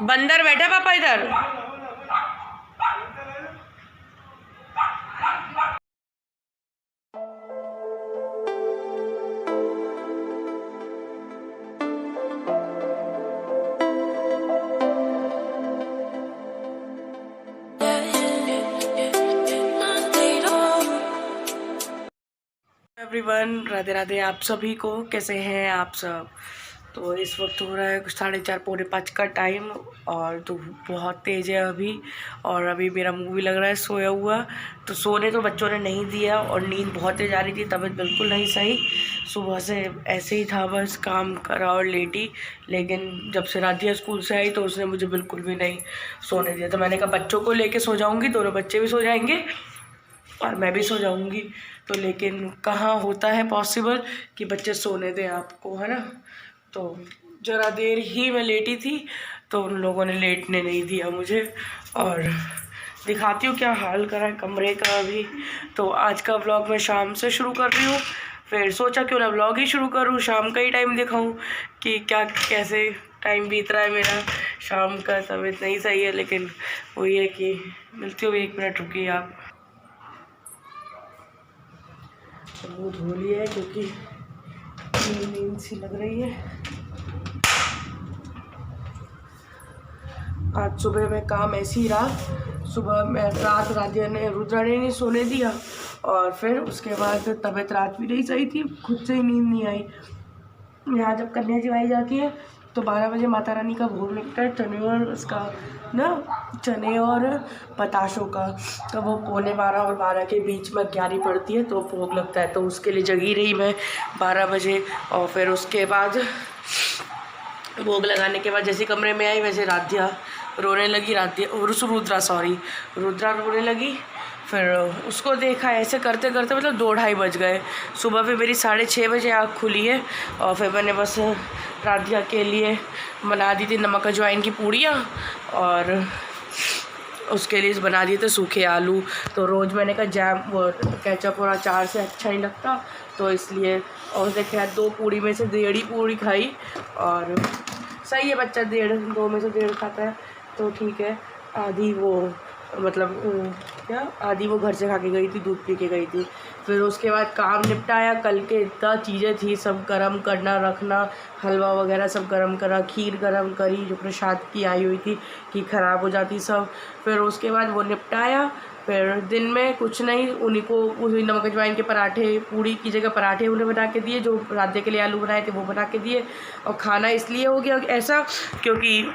बंदर बैठा पापा इधर। एवरीवन, राधे राधे आप सभी को। कैसे हैं आप सब? तो इस वक्त हो रहा है 4:30 पौने 5 का टाइम और तो बहुत तेज़ है अभी। और अभी मेरा मुंह भी लग रहा है सोया हुआ। तो सोने तो बच्चों ने नहीं दिया और नींद बहुत तेज आ रही थी, तबीयत बिल्कुल नहीं सही। सुबह से ऐसे ही था, बस काम करा और लेटी। लेकिन जब से राधिया स्कूल से आई तो उसने मुझे बिल्कुल भी नहीं सोने दिया। तो मैंने कहा बच्चों को लेके सो जाऊँगी, दोनों बच्चे भी सो जाएंगे और मैं भी सो जाऊंगी। तो लेकिन कहाँ होता है पॉसिबल कि बच्चे सोने दें आपको, है ना। तो ज़रा देर ही मैं लेटी थी तो उन लोगों ने लेटने नहीं दिया मुझे। और दिखाती हूँ क्या हाल करा है कमरे का अभी। तो आज का व्लॉग मैं शाम से शुरू कर रही हूँ, फिर सोचा क्यों ना व्लॉग ही शुरू करूँ, शाम का ही टाइम दिखाऊँ कि क्या कैसे टाइम बीत रहा है मेरा शाम का। तबीयत नहीं सही है लेकिन वही है कि मिलती हूँ। 1 मिनट रुकिए आप। मुँह धो लिया है क्योंकि नींद सी लग रही है। आज सुबह में काम ऐसे ही रहा। सुबह में राधिया ने रुद्रा ने नहीं सोने दिया और फिर उसके बाद तबीयत रात भी नहीं सही थी, खुद से ही नींद नहीं आई। यहाँ जब कन्या जी जाती है तो 12 बजे माता रानी का भोग लगता है, चने और उसका ना चने और पताशों का। तो वो 11:15 और 12 के बीच में 11 पड़ती है तो भोग लगता है। तो उसके लिए जगी रही मैं 12 बजे। और फिर उसके बाद भोग लगाने के बाद जैसे कमरे में आई वैसे राधिया रोने लगी। रुद्रा रोने लगी। फिर उसको देखा, ऐसे करते करते मतलब 2-2:30 बज गए। सुबह फिर मेरी 6:30 बजे आँख खुली है और फिर मैंने बस राधिया के लिए बना दी थी नमक अजवाइन की पूड़ियाँ और उसके लिए बना दिए थे सूखे आलू। तो रोज़ मैंने कहा जैम वो केचप और अचार से अच्छा नहीं लगता, तो इसलिए और देखा 2 पूड़ी में से 1.5 ही पूड़ी खाई। और सही है, बच्चा 2 में से 1.5 खाता है तो ठीक है। आधी वो मतलब क्या आधी वो घर से खा के गई थी, दूध पी के गई थी। फिर उसके बाद काम निपटाया। कल के इतना चीज़ें थी, सब गरम करना रखना, हलवा वगैरह सब गरम करा, खीर गरम करी जो प्रसाद की आई हुई थी कि ख़राब हो जाती सब। फिर उसके बाद वो निपटाया। फिर दिन में कुछ नहीं, उन्हीं को उसी नमक अजवाइन के पराठे, पूड़ी की जगह पराठे उन्हें बना के दिए, जो राधे के लिए आलू बनाए थे वो बना के दिए। और खाना इसलिए हो गया ऐसा क्योंकि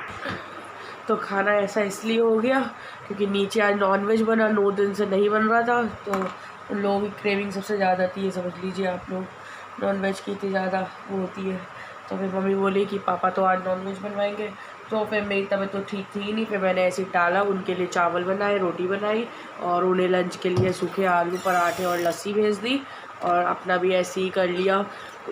नीचे आज नॉनवेज बना, 9 दिन से नहीं बन रहा था। तो लोगों की क्रेविंग सबसे ज़्यादा थी, समझ लीजिए आप लोग, नॉनवेज की इतनी ज़्यादा वो होती है। तो फिर मम्मी बोली कि पापा तो आज नॉनवेज बनवाएंगे। तो फिर मेरी तबीयत तो ठीक थी ही नहीं, फिर मैंने ऐसे ही टाला। उनके लिए चावल बनाए, रोटी बनाई और उन्हें लंच के लिए सूखे आलू पराठे और लस्सी भेज दी। और अपना भी ऐसे ही कर लिया,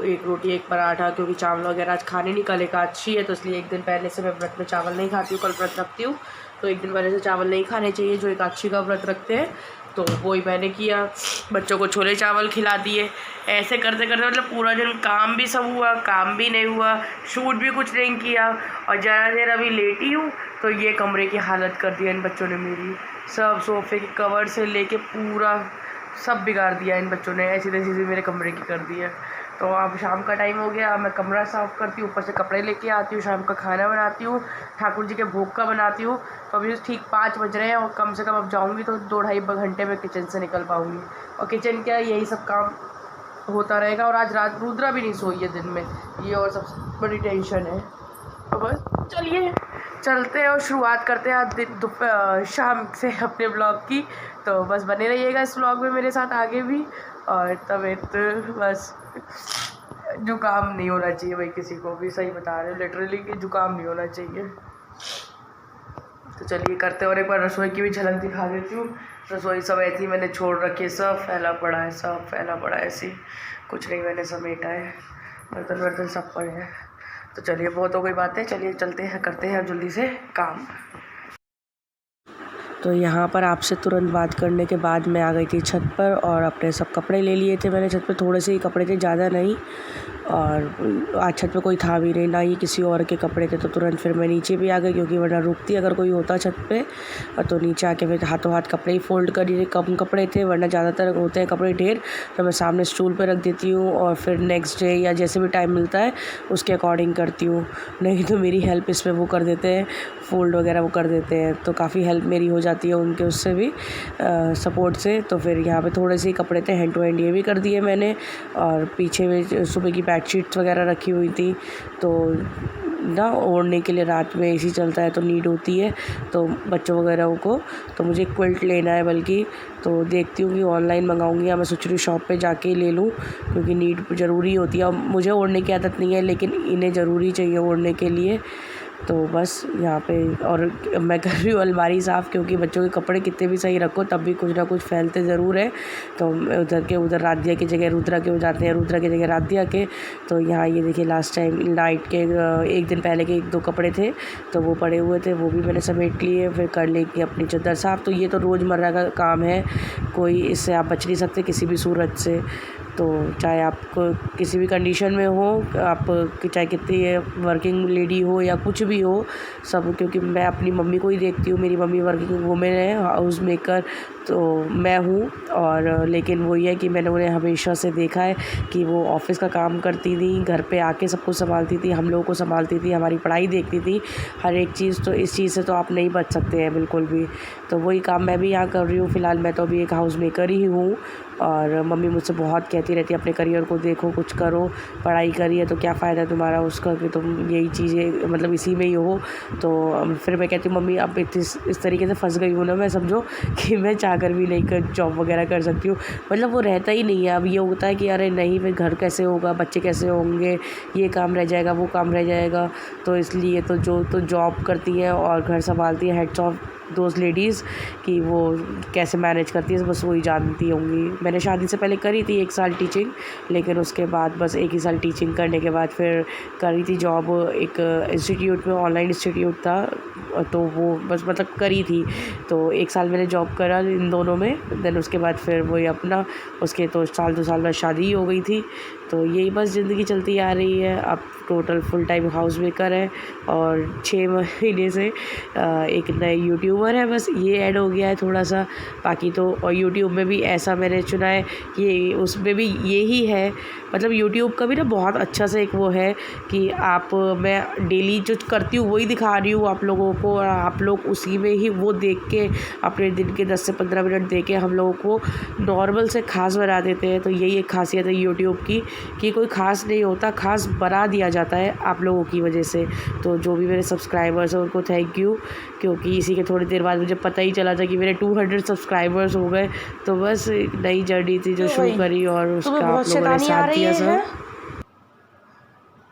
1 रोटी 1 पराठा, क्योंकि चावल वगैरह आज खाने नहीं। कल एकादशी है तो इसलिए 1 दिन पहले से मैं व्रत में चावल नहीं खाती हूँ। कल व्रत रखती हूँ तो 1 दिन पहले से चावल नहीं खाने चाहिए जो एकादशी का व्रत रखते हैं। तो वही मैंने किया, बच्चों को छोले चावल खिला दिए। ऐसे करते करते मतलब पूरा दिन काम भी सब हुआ, काम भी नहीं हुआ, शूट भी कुछ नहीं किया। और ज़रा देर अभी लेटी हूँ तो ये कमरे की हालत कर दिया इन बच्चों ने मेरी। सब सोफ़े के कवर से लेके पूरा सब बिगाड़ दिया इन बच्चों ने, ऐसी तैसी मेरे कमरे की कर दी है। तो अब शाम का टाइम हो गया, मैं कमरा साफ़ करती हूँ, ऊपर से कपड़े लेके आती हूँ, शाम का खाना बनाती हूँ, ठाकुर जी के भोग का बनाती हूँ। तो अभी ठीक 5 बज रहे हैं और कम से कम अब जाऊँगी तो 2-2.5 घंटे में किचन से निकल पाऊँगी। और किचन क्या, यही सब काम होता रहेगा। और आज रात रुद्रा भी नहीं सोई है दिन में, ये और सबसे बड़ी टेंशन है। तो बस चलिए चलते हैं और शुरुआत करते हैं आज शाम से अपने ब्लॉग की। तो बस बने रहिएगा इस ब्लॉग में मेरे साथ आगे भी। और तबीयत बस जुकाम नहीं होना चाहिए भाई, किसी को भी, सही बता रहे हो लिटरली कि जुकाम नहीं होना चाहिए। तो चलिए करते हैं। और एक बार रसोई की भी झलक दिखा देती हूँ। रसोई सब ऐसी मैंने छोड़ रखी है, सब फैला पड़ा है, ऐसी कुछ नहीं मैंने समेटा है, बर्तन सब पड़े हैं। तो चलिए बहुत हो गई बातें, चलिए चलते हैं, करते हैं जल्दी से काम। तो यहाँ पर आपसे तुरंत बात करने के बाद मैं आ गई थी छत पर और अपने सब कपड़े ले लिए थे मैंने छत पर। थोड़े से ही कपड़े थे, ज़्यादा नहीं। और आज छत पे कोई था भी नहीं, ना ही किसी और के कपड़े थे, तो तुरंत फिर मैं नीचे भी आ गई, क्योंकि वरना रुकती अगर कोई होता छत पे तो नीचे आके फिर हाथों हाथ कपड़े ही फोल्ड कर रही थी। कम कपड़े थे, वरना ज़्यादातर होते हैं कपड़े ढेर, तो मैं सामने स्टूल पे रख देती हूँ और फिर नेक्स्ट डे या जैसे भी टाइम मिलता है उसके अकॉर्डिंग करती हूँ। नहीं तो मेरी हेल्प इसमें वो कर देते हैं, फोल्ड वगैरह वो कर देते हैं, तो काफ़ी हेल्प मेरी हो जाती है उनके उससे भी सपोर्ट से। तो फिर यहाँ पे थोड़े से ही कपड़े थे, हैंड टू हैंड ये भी कर दिए मैंने। और पीछे में सुबह की बेडशीट्स वगैरह रखी हुई थी, तो ना ओढ़ने के लिए रात में एसी चलता है तो नीड होती है तो बच्चों वगैरह को, तो मुझे क्विल्ट लेना है बल्कि, तो देखती हूँ कि ऑनलाइन मंगाऊंगी या मैं सोच रही हूँ शॉप पे जाके ही ले लूँ, क्योंकि नीड ज़रूरी होती है। और मुझे ओढ़ने की आदत नहीं है, लेकिन इन्हें ज़रूरी चाहिए ओढ़ने के लिए। तो बस यहाँ पे, और मैं कर रही हूँ अलमारी साफ़, क्योंकि बच्चों के कपड़े कितने भी सही रखो तब भी कुछ ना कुछ फैलते ज़रूर है। तो उधर के उधर राधिया की जगह रुद्रा के हो जाते हैं, रुद्रा की जगह राधिया के। तो यहाँ ये देखिए लास्ट टाइम नाइट के एक दिन पहले के 1-2 कपड़े थे, तो वो पड़े हुए थे, वो भी मैंने समेट लिए। फिर कर लेगी अपनी चादर साफ़। तो ये तो रोज़मर्रा का काम है, कोई इससे आप बच नहीं सकते किसी भी सूरत से। तो चाहे आप किसी भी कंडीशन में हो, आप चाहे कितनी वर्किंग लेडी हो या कुछ भी हो, सब, क्योंकि मैं अपनी मम्मी को ही देखती हूँ। मेरी मम्मी वर्किंग वूमेन है, हाउस मेकर तो मैं हूँ। और लेकिन वही है कि मैंने उन्हें हमेशा से देखा है कि वो ऑफ़िस का काम करती थी, घर पे आके सब कुछ संभालती थी, हम लोगों को संभालती थी, हमारी पढ़ाई देखती थी, हर एक चीज़। तो इस चीज़ से तो आप नहीं बच सकते हैं बिल्कुल भी। तो वही काम मैं भी यहाँ कर रही हूँ। फ़िलहाल मैं तो अभी एक हाउस मेकर ही हूँ। और मम्मी मुझसे बहुत कहती रहती है अपने करियर को देखो, कुछ करो, पढ़ाई करी है तो क्या फ़ायदा तुम्हारा उसका कि तुम यही चीज़ें मतलब इसी में ही हो। तो फिर मैं कहती हूँ मम्मी अब इस तरीके से फंस गई हूँ ना मैं, समझो कि मैं चाहकर भी नहीं कर जॉब वगैरह कर सकती हूँ। मतलब वो रहता ही नहीं है। अब ये होता है कि अरे नहीं, फिर घर कैसे होगा, बच्चे कैसे होंगे, ये काम रह जाएगा, वो काम रह जाएगा। तो इसलिए तो जो तो जॉब करती है और घर संभालती है, हेड्स ऑफ दोज लेडीज़, कि वो कैसे मैनेज करती है बस वही जानती होंगी। मैंने शादी से पहले करी थी 1 साल टीचिंग, लेकिन उसके बाद बस 1 ही साल टीचिंग करने के बाद फिर करी थी जॉब एक इंस्टीट्यूट में, ऑनलाइन इंस्टीट्यूट था, तो वो बस मतलब करी थी। तो 1 साल मैंने जॉब करा इन दोनों में। देन उसके बाद फिर वही अपना, उसके तो 1-2 साल बाद शादी हो गई थी। तो यही बस ज़िंदगी चलती आ रही है। अब total full time house maker है और 6 महीने से एक नए यूट्यूबर है, बस ये ऐड हो गया है थोड़ा सा। बाकी तो और यूट्यूब में भी ऐसा मैंने चुना है कि उसमें भी यही है, मतलब यूट्यूब का भी ना बहुत अच्छा सा एक वो है कि आप, मैं डेली जो करती हूँ वही दिखा रही हूँ आप लोगों को, और आप लोग उसी में ही वो देख के अपने दिन के 10 से 15 मिनट दे के हम लोगों को नॉर्मल से ख़ास बना देते हैं। तो यही एक खासियत है यूट्यूब की कि कोई ख़ास नहीं होता, ख़ास बना दिया जाता है आप लोगों की वजह से। तो जो भी मेरे सब्सक्राइबर्स हैं उनको थैंक यू, क्योंकि इसी के थोड़ी देर बाद मुझे पता ही चला था कि मेरे 200 सब्सक्राइबर्स हो गए। तो बस नई जर्नी थी जो शुरू करी और उसका आप लोगों ने साथ दिया।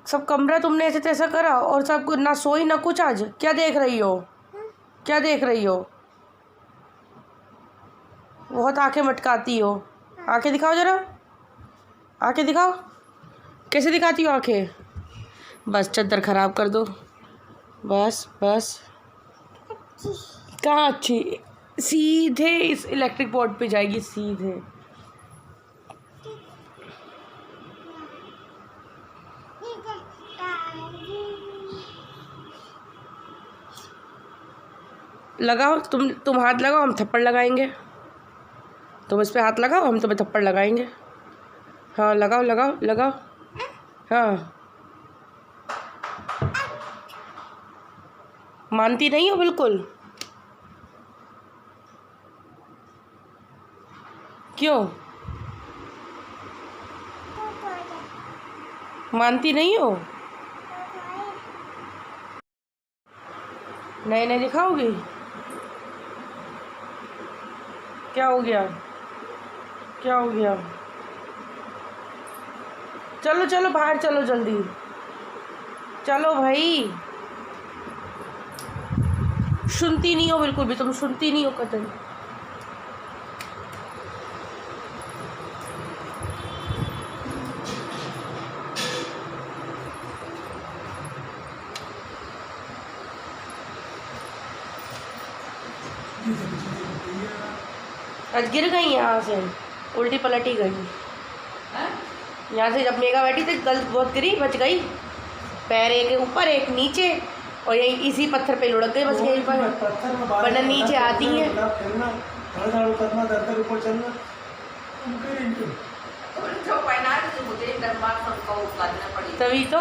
सब कमरा तुमने ऐसे तैसा करा और सब ना सोई ना कुछ। आज क्या देख रही हो, क्या देख रही हो? बहुत आंखें मटकाती हो। आंखें दिखाओ जरा, आंखें दिखाओ, कैसे दिखाती हो आंखें? बस चद्दर ख़राब कर दो, बस बस। कहाँ अच्छी? सीधे इस इलेक्ट्रिक बोर्ड पे जाएगी, सीधे। लगाओ, तुम हाथ लगाओ, हम थप्पड़ लगाएंगे। तुम इस पे हाथ लगाओ, हम तुम्हें थप्पड़ लगाएंगे। हाँ लगाओ लगाओ लगाओ। हाँ, मानती नहीं हो बिल्कुल? क्यों मानती नहीं हो? नए नए दिखाओगी? क्या हो गया, क्या हो गया? चलो चलो बाहर चलो जल्दी, चलो भाई। सुनती नहीं हो बिल्कुल भी, तुम सुनती नहीं हो कतई। आज गिर गई यहाँ से, उल्टी पलटी गई। यहाँ से जब मेगा बैठी थी गलत बहुत गिरी, बच गई। पैर एक ऊपर एक नीचे और यही इसी पत्थर पे लुढ़क गई बस यहीं पर, वरना नीचे आती है। तभी तो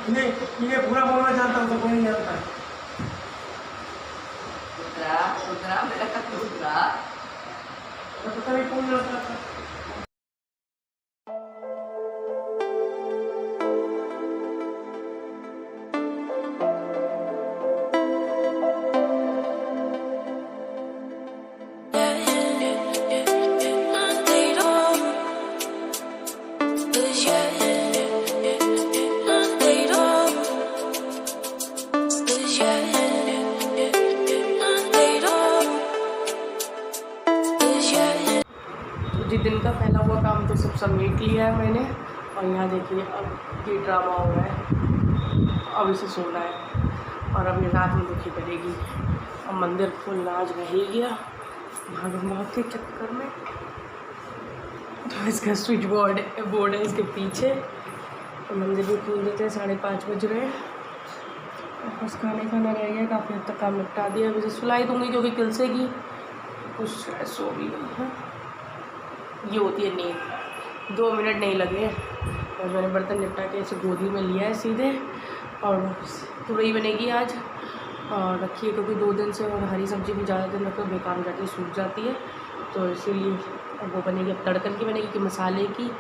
इन्हें पूरा बोलना जानता हूँ तो कोई नहीं जानता। पता नहीं कौन जानता था। जिस दिन का फैला हुआ काम तो सब समेट लिया है मैंने। और यहाँ देखिए अब ये ड्रामा हो रहा है, अब इसे सोना है और अब ये रात में दुखी करेगी। अब मंदिर फुल आज रह ही गया भागम भाग के चक्कर में। तो इसका स्विच बोर्ड है इसके पीछे, तो मंदिर भी खोल देते हैं। 5:30 बज रहे हैं। बस खाना रह गया, काफ़ी हद तक काम निपटा दिया। अभी से सुलाई दूँगी क्योंकि किलसेगी कुछ, सो भी गई है। ये होती है नींद, 2 मिनट नहीं लगे और मैंने बर्तन निपटा के इसे गोदी में लिया है सीधे। और तुरई बनेगी आज और रखिए क्योंकि 2 दिन से, और हरी सब्ज़ी भी ज़्यादा दिन रखो बेकार हो जाती है, सूख जाती है, तो इसीलिए वो बनेगी। अब तड़कन की बनेगी कि मसाले की,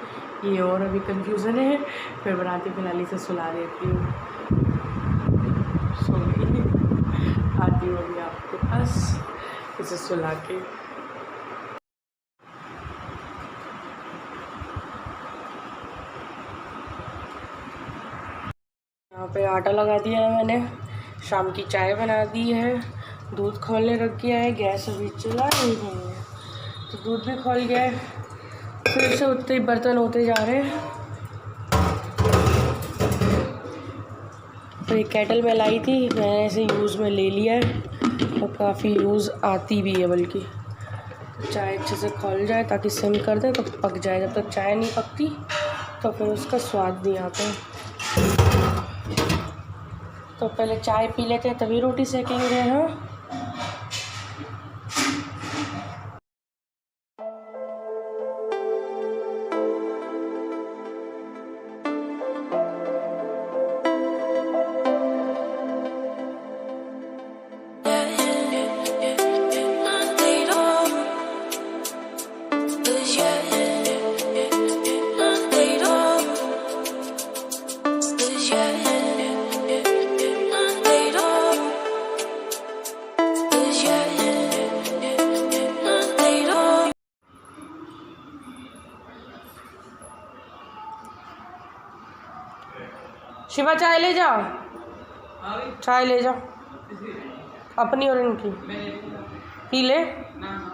ये और अभी कन्फ्यूज़न है। फिर बनाती फिलहाल इसे सुला देती हूँ, सो गई। आती हूँ अभी आपके पास इसे सुला के। यहाँ पे आटा लगा दिया है मैंने, शाम की चाय बना दी है, दूध खौलने रख दिया है, गैस अभी चला नहीं है तो दूध भी खौल गया है। फिर से उतने ही बर्तन होते जा रहे हैं। तो एक केटल में लाई थी मैंने, ऐसे यूज़ में ले लिया है और काफ़ी यूज़ आती भी है, बल्कि चाय अच्छे से खौल जाए ताकि सिम कर दे तो पक जाए। जब तक चाय नहीं पकती तो फिर उसका स्वाद नहीं आता। तो पहले चाय पी लेते हैं तभी रोटी सेकेंगे। हाँ, शिवा चाय ले जाओ, चाय ले जाओ अपनी और इनकी पी ले।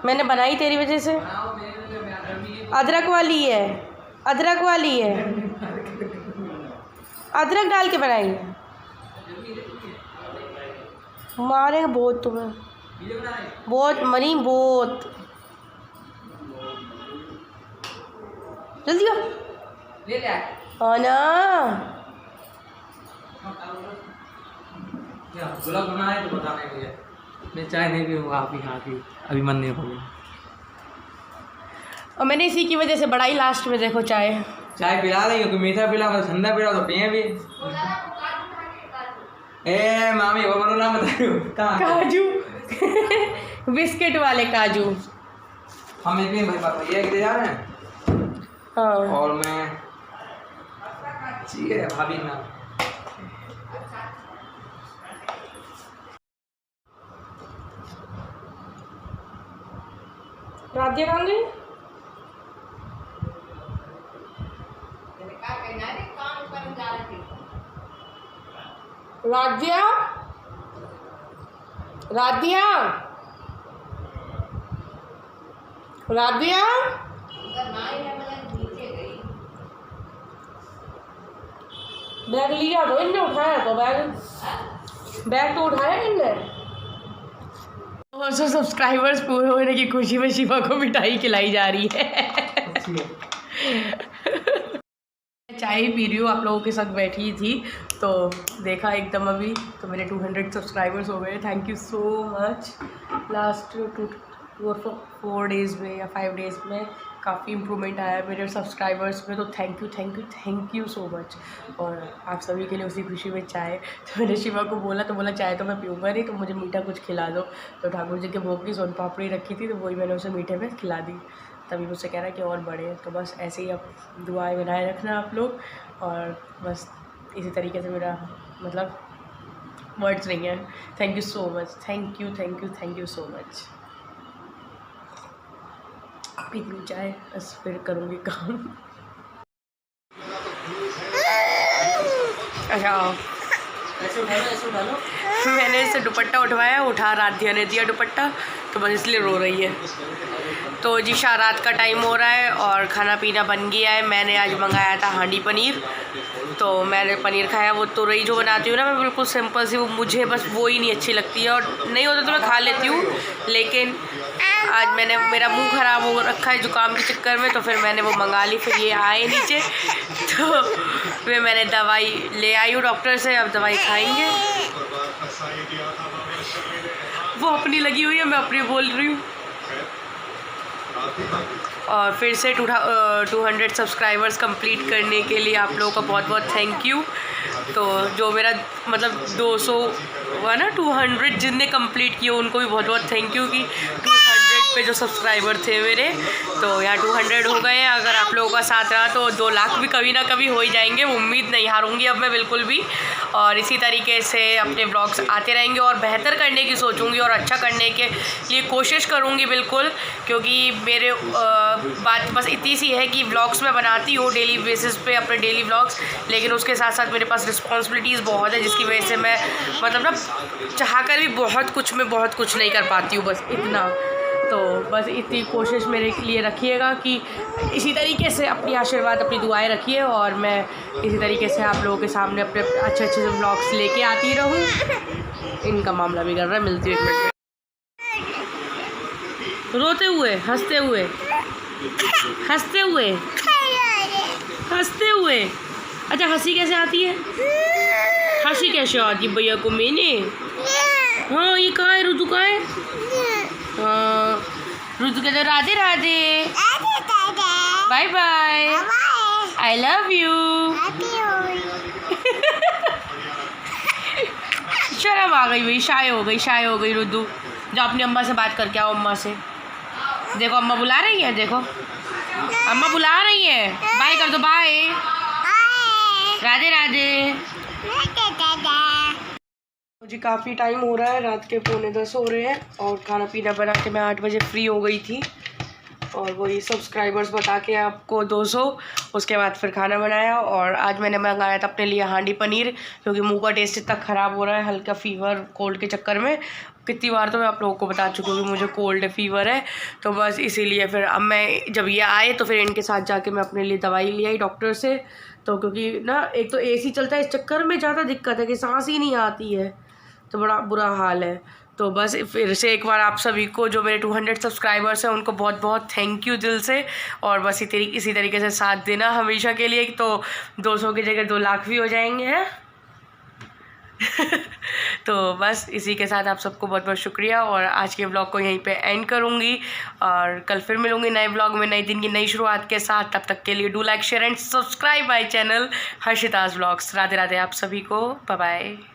मैंने बनाई तेरी वजह से, अदरक वाली है, अदरक वाली है, अदरक डाल के बनाई है। मारेगा बहुत तुम्हें, बहुत मरी बहुत। जल्दी आओ ले ले आना। गुलाब बना है तो बताने के लिए। मैं चाय नहीं पीऊँगा, आप ही खा के अभी मन नहीं होगा। और मैंने इसी की वजह से बढ़ाई लास्ट में। देखो चाय पिला रही हो कि मीठा पिला, ठंडा पिला तो पिए भी। ए मामी वो बोलो नाम बताओ कहाँ? काजू बिस्किट वाले काजू। हम इतने भाई बात भैया के जा रहे हैं। हाँ, और मैं ठीक है भाभी ना। राधिया कहाँ गई? राधिया, राधिया, राधिया, बैग लिया तो इनने उठाया तो बैग बैग तो उठाया इनने। 200 सब्सक्राइबर्स पूरे होने की खुशी में शिवा को मिठाई खिलाई जा रही है। चाय पी रही हूँ, आप लोगों के साथ बैठी थी तो देखा एकदम अभी तो मेरे 200 सब्सक्राइबर्स हो गए। Thank you so much. Last 4 days में या 5 डेज़ में काफ़ी इम्प्रूवमेंट आया है मेरे सब्सक्राइबर्स में, तो थैंक यू सो मच। और आप सभी के लिए उसी खुशी में चाय, तो मैंने शिवा को बोला तो बोला चाय तो मैं पीऊँगा नहीं, तो मुझे मीठा कुछ खिला दो। तो ठाकुर जी के भोग की सोन पापड़ी रखी थी तो वही मैंने उसे मीठे में खिला दी। तभी मुझसे कह रहा है कि और बढ़े। तो बस ऐसे ही आप दुआएं बनाए रखना आप लोग, और बस इसी तरीके से मेरा मतलब वर्ड्स नहीं है। Thank you so much, thank you so much. P लूँ चाय, बस फिर करूँगी काम। अच्छा ऐसे उठा लो। मैंने इसे दुपट्टा उठवाया, उठा राधिया ने दिया दुपट्टा, तो बस इसलिए रो रही है। तो जी रात का टाइम हो रहा है और खाना पीना बन गया है। मैंने आज मंगाया था हांडी पनीर, तो मैंने पनीर खाया। वो तो रही जो बनाती हूँ ना मैं, बिल्कुल सिंपल सी, वो मुझे बस वो ही नहीं अच्छी लगती है, और नहीं होता तो मैं खा लेती हूँ, लेकिन आज मैंने मेरा मुंह ख़राब हो रखा है जुकाम के चक्कर में, तो फिर मैंने वो मंगा ली। फिर ये आए नीचे तो फिर मैंने दवाई ले आई हूँ डॉक्टर से, अब दवाई खाएंगे। वो अपनी लगी हुई है, मैं अपनी बोल रही हूँ। और फिर से 200 सब्सक्राइबर्स कंप्लीट करने के लिए आप लोगों का बहुत बहुत थैंक यू। तो जो मेरा मतलब 200 हुआ ना, 200 जिनने कंप्लीट किए उनको भी बहुत बहुत थैंक यू कि 200 पे जो सब्सक्राइबर थे मेरे, तो यहाँ 200 हो गए हैं। अगर आप लोगों का साथ रहा तो 2 लाख भी कभी ना कभी हो ही जाएंगे, उम्मीद नहीं हारूंगी अब मैं बिल्कुल भी। और इसी तरीके से अपने ब्लॉग्स आते रहेंगे और बेहतर करने की सोचूंगी और अच्छा करने के लिए कोशिश करूंगी बिल्कुल, क्योंकि मेरे बात बस इतनी सी है कि ब्लॉग्स मैं बनाती हूँ डेली बेसिस पे, अपने डेली ब्लॉग्स, लेकिन उसके साथ साथ मेरे पास रिस्पॉन्सिबिलिटीज़ बहुत है, जिसकी वजह से मैं मतलब ना चाहकर भी बहुत कुछ नहीं कर पाती हूँ, बस इतना। तो बस इतनी कोशिश मेरे लिए रखिएगा कि इसी तरीके से अपनी आशीर्वाद, अपनी दुआएं रखिए, और मैं इसी तरीके से आप लोगों के सामने अपने अच्छे से ब्लॉग्स लेके आती रहूँ। इनका मामला भी कर रहा है, मिलती हूँ 1 मिनट में। रोते हुए हंसते हुए अच्छा, हंसी कैसे आती है? हंसी कैसे आती है भैया को मैंने? हाँ, ये कहाँ है रुदू? कहाँ है? हाँ, रुदू कहते Radhe Radhe, bye bye, I love you. शर्म आ गई भाई, शाय हो गई रुदू। जो अपनी अम्मा से बात करके आओ, अम्मा से। देखो अम्मा बुला रही है, देखो अम्मा बुला रही है। बाय कर दो, बाय, राधे राधे। मुझे काफ़ी टाइम हो रहा है, रात के 9:45 हो रहे हैं, और खाना पीना बना के मैं 8 बजे फ्री हो गई थी। और वही सब्सक्राइबर्स बता के आपको 200, उसके बाद फिर खाना बनाया। और आज मैंने मंगाया था अपने लिए हांडी पनीर, क्योंकि मुंह का टेस्ट इतना ख़राब हो रहा है, हल्का फीवर कोल्ड के चक्कर में। कितनी बार तो मैं आप लोगों को बता चुकी हूँ कि मुझे कोल्ड फीवर है, तो बस इसीलिए फिर अब मैं जब ये आए तो फिर इनके साथ जाके मैं अपने लिए दवाई ले आई डॉक्टर से। तो क्योंकि ना एक तो AC चलता है, इस चक्कर में ज़्यादा दिक्कत है कि सांस ही नहीं आती है, तो बड़ा बुरा हाल है। तो बस फिर से एक बार आप सभी को, जो मेरे 200 सब्सक्राइबर्स हैं, उनको बहुत बहुत थैंक यू दिल से। और बस इसी तरीके से साथ देना हमेशा के लिए, तो 200 की जगह 2 लाख भी हो जाएंगे हैं। तो बस इसी के साथ आप सबको बहुत बहुत शुक्रिया, और आज के ब्लॉग को यहीं पे एंड करूँगी, और कल फिर मिलूँगी नए ब्लॉग में, नए दिन की नई शुरुआत के साथ। तब तक के लिए do like, share and subscribe my channel Harshita's blogs. Radhe Radhe आप सभी को, बाय बाय।